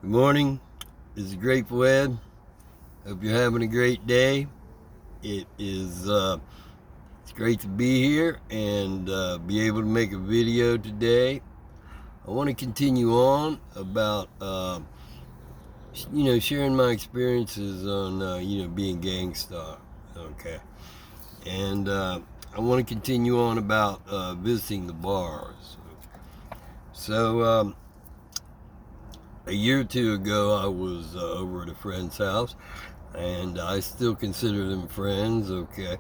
Good morning. This is Grateful Ed. Hope you're having a great day. It's great to be here and be able to make a video today. I want to continue on about sharing my experiences on being gangstar. Okay, and I want to continue on about visiting the bars. So a year or two ago, I was over at a friend's house, and I still consider them friends. Okay.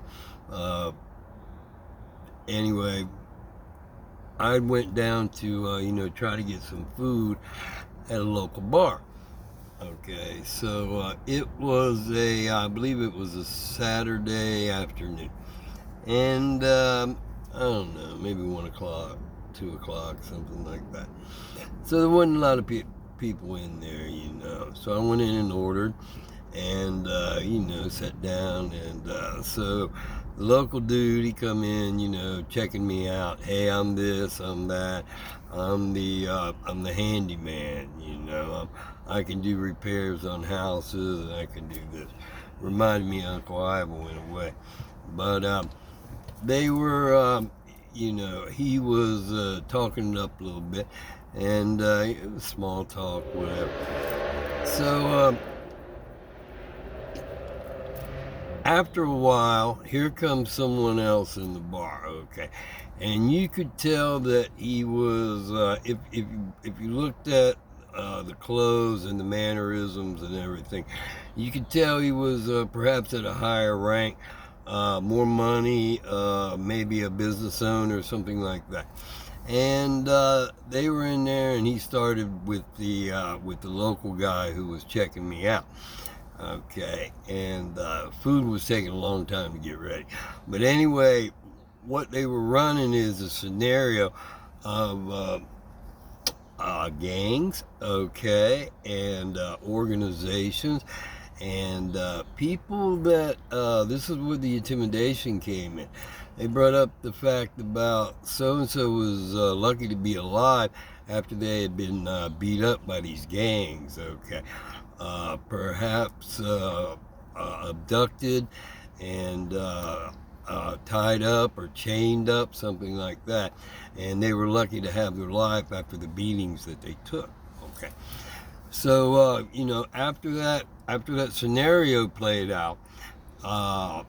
Uh, anyway, I went down to try to get some food at a local bar. Okay, so I believe it was a Saturday afternoon, and I don't know, maybe 1 o'clock, 2 o'clock, something like that. So there wasn't a lot of people in there. So I went in and ordered, and sat down, and so the local dude, he come in, checking me out. Hey, I'm this, I'm that, I'm the handyman. I can do repairs on houses, and I can do this. Reminded me of Uncle Ivo in a way. But they were he was talking it up a little bit, and it was small talk, whatever. So after a while, here comes someone else in the bar, okay, and you could tell that he was, if you looked at the clothes and the mannerisms and everything, you could tell he was perhaps at a higher rank, more money, maybe a business owner or something like that. And they were in there, and he started with the local guy who was checking me out. Okay, and food was taking a long time to get ready. But anyway, what they were running is a scenario of gangs, okay, and organizations, and people that, this is where the intimidation came in. They brought up the fact about so-and-so was lucky to be alive after they had been beat up by these gangs, okay. Perhaps abducted and tied up or chained up, something like that. And they were lucky to have their life after the beatings that they took. Okay. So after that scenario played out, uh,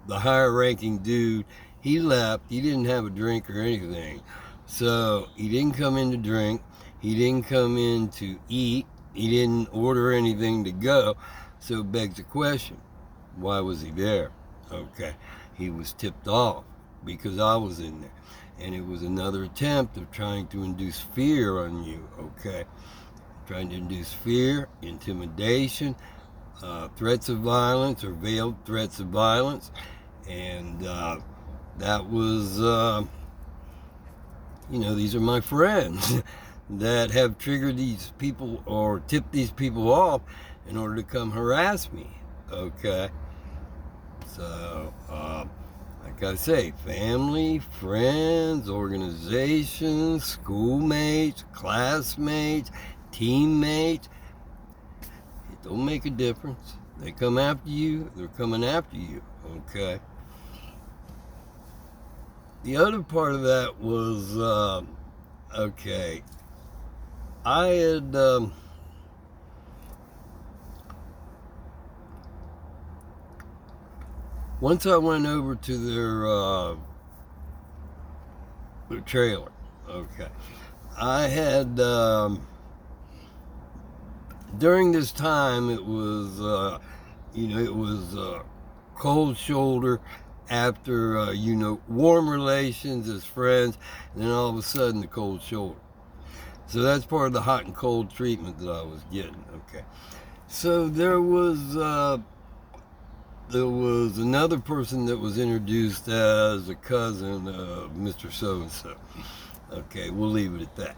the higher ranking dude, he left. He didn't have a drink or anything. So he didn't come in to drink. He didn't come in to eat. He didn't order anything to go. So it begs the question, why was he there? Okay. He was tipped off because I was in there. And it was another attempt of trying to induce fear on you. Okay. Trying to induce fear, intimidation, threats of violence or veiled threats of violence. And that was, these are my friends that have triggered these people or tipped these people off in order to come harass me. Okay. So, like I say, family, friends, organizations, schoolmates, classmates, teammates, it don't make a difference. They come after you, they're coming after you. Okay. The other part of that was, okay, I had, once I went over to their trailer, okay, I had, during this time, it was, cold shoulder after, warm relations as friends, and then all of a sudden the cold shoulder. So that's part of the hot and cold treatment that I was getting. Okay. So there was another person that was introduced as a cousin of Mr. So and So. Okay, we'll leave it at that.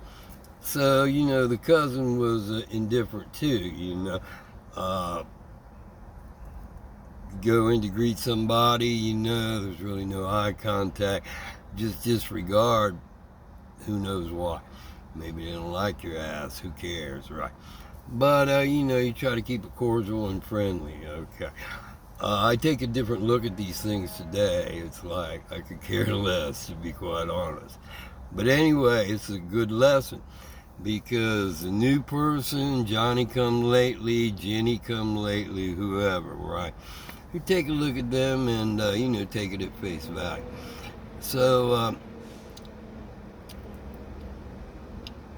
So the cousin was indifferent too. Uh, go in to greet somebody. There's really no eye contact, just disregard. Who knows why? Maybe they don't like your ass. Who cares, right? But, you try to keep it cordial and friendly, okay. I take a different look at these things today. It's like I could care less, to be quite honest. But anyway, it's a good lesson because the new person, Johnny come lately, Jenny come lately, whoever, right? You take a look at them and, take it at face value. So,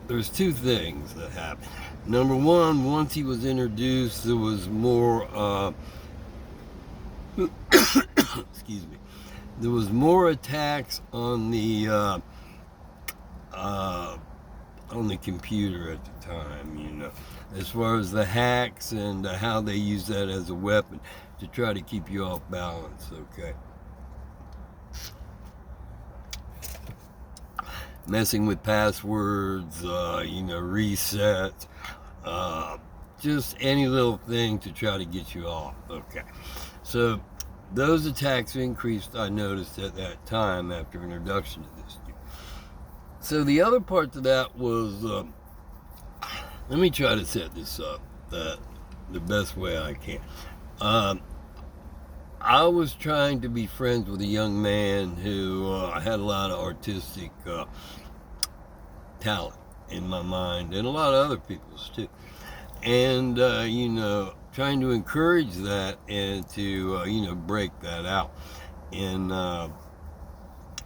there's two things that happened. Number one, once he was introduced, there was more, excuse me, there was more attacks uh, on the computer at the time, as far as the hacks and how they use that as a weapon to try to keep you off balance, okay? Messing with passwords, resets, just any little thing to try to get you off, okay? So those attacks increased, I noticed, at that time after introduction to this dude. So the other part to that was, let me try to set this up the best way I can. I was trying to be friends with a young man who had a lot of artistic talent in my mind, and a lot of other people's too. And, trying to encourage that and to, break that out. And, how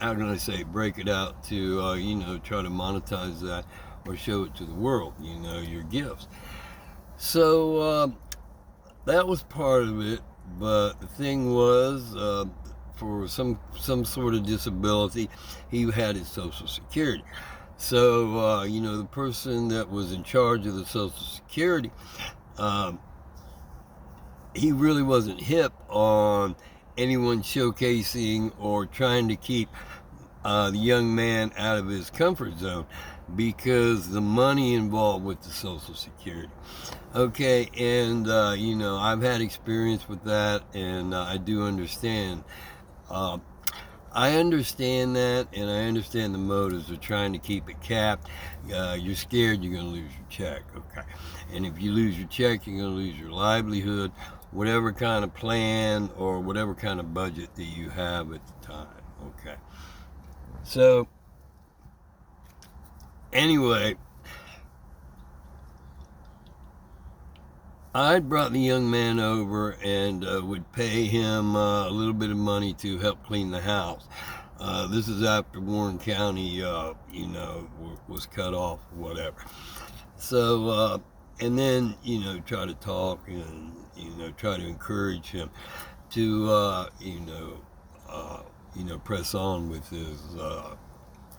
can I say, break it out to, try to monetize that or show it to the world, your gifts. So, that was part of it. But the thing was, for some sort of disability, he had his Social Security. So, the person that was in charge of the Social Security, he really wasn't hip on anyone showcasing or trying to keep the young man out of his comfort zone because the money involved with the Social Security. Okay, and, I've had experience with that, and I do understand. I understand that, and I understand the motives of trying to keep it capped. You're scared you're going to lose your check, okay? And if you lose your check, you're going to lose your livelihood, whatever kind of plan or whatever kind of budget that you have at the time, okay? So, anyway, I brought the young man over and would pay him a little bit of money to help clean the house. This is after Warren County, was cut off, whatever. So, and then, try to talk and, try to encourage him to, press on with his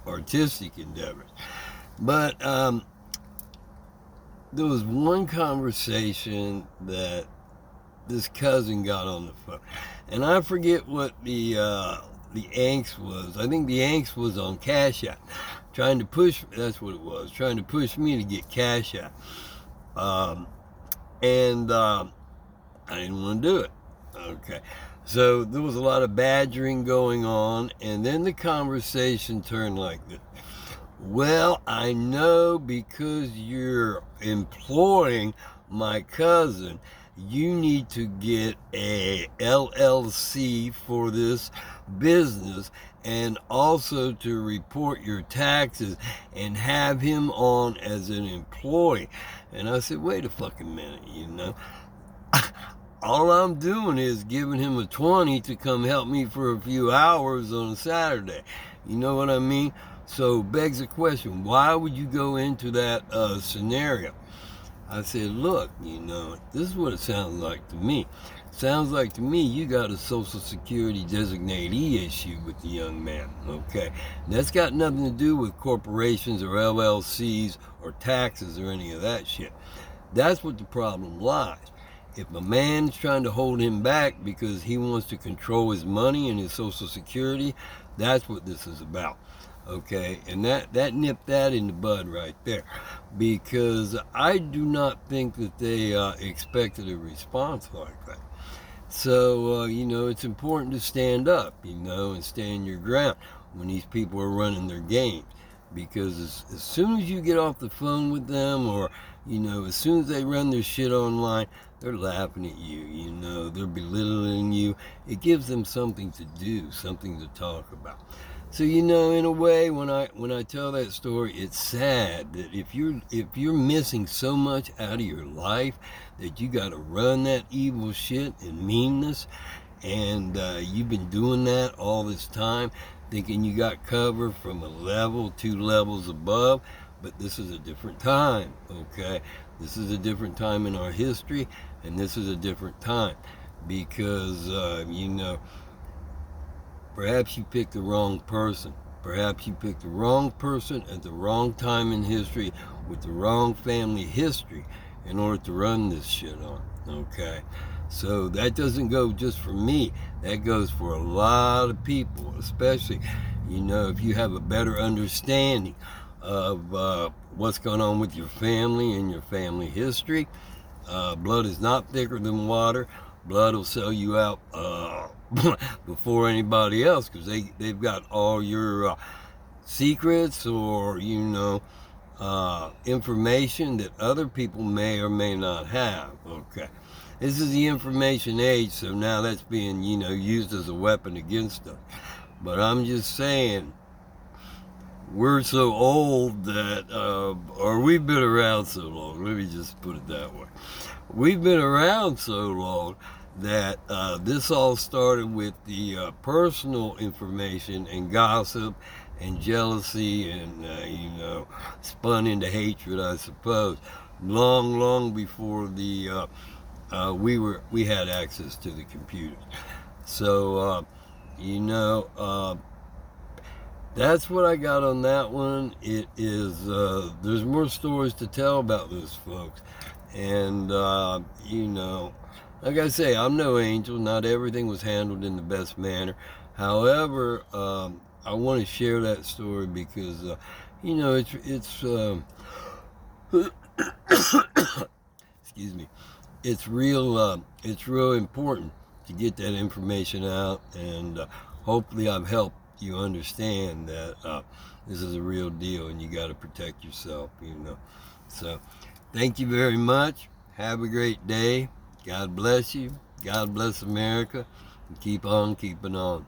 artistic endeavors. But, there was one conversation that this cousin got on the phone, and I forget what the angst was. I think the angst was on Cash App, trying to push. That's what it was, trying to push me to get Cash App, and I didn't want to do it. Okay, so there was a lot of badgering going on, and then the conversation turned like this. Well, I know because you're employing my cousin, you need to get a LLC for this business and also to report your taxes and have him on as an employee. And I said, wait a fucking minute, all I'm doing is giving him a 20 to come help me for a few hours on a Saturday. You know what I mean? So begs the question, why would you go into that scenario? I said, look, this is what it sounds like to me. Sounds like to me you got a Social Security designatee issue with the young man, okay? That's got nothing to do with corporations or LLCs or taxes or any of that shit. That's what the problem lies. If a man's trying to hold him back because he wants to control his money and his Social Security, that's what this is about. Okay, and that nipped that in the bud right there, because I do not think that they expected a response like that. So, it's important to stand up, and stand your ground when these people are running their games. because as soon as you get off the phone with them, or as soon as they run their shit online, they're laughing at you, they're belittling you. It gives them something to do, something to talk about. So in a way, when I tell that story, it's sad that if you're missing so much out of your life, that you got to run that evil shit and meanness, and you've been doing that all this time, thinking you got cover from a level, 2 levels above. But this is a different time, okay? This is a different time in our history, and this is a different time because perhaps you picked the wrong person. Perhaps you picked the wrong person at the wrong time in history with the wrong family history in order to run this shit on, okay? So that doesn't go just for me. That goes for a lot of people, especially, if you have a better understanding of what's going on with your family and your family history. Blood is not thicker than water. Blood will sell you out before anybody else, because they've got all your secrets, or information that other people may or may not have. Okay, this is the information age, so now that's being used as a weapon against us. But I'm just saying, we're so old that, or we've been around so long, let me just put it that way. We've been around so long that this all started with the personal information and gossip and jealousy, and spun into hatred, I suppose, long before the we had access to the computers. So that's what I got on that one. It is, there's more stories to tell about those folks. And, like I say, I'm no angel. Not everything was handled in the best manner. However, I want to share that story because, it's excuse me, it's real important to get that information out, and hopefully I've helped you understand that this is a real deal, and you got to protect yourself. So thank you very much. Have a great day. God bless you. God bless America, and keep on keeping on.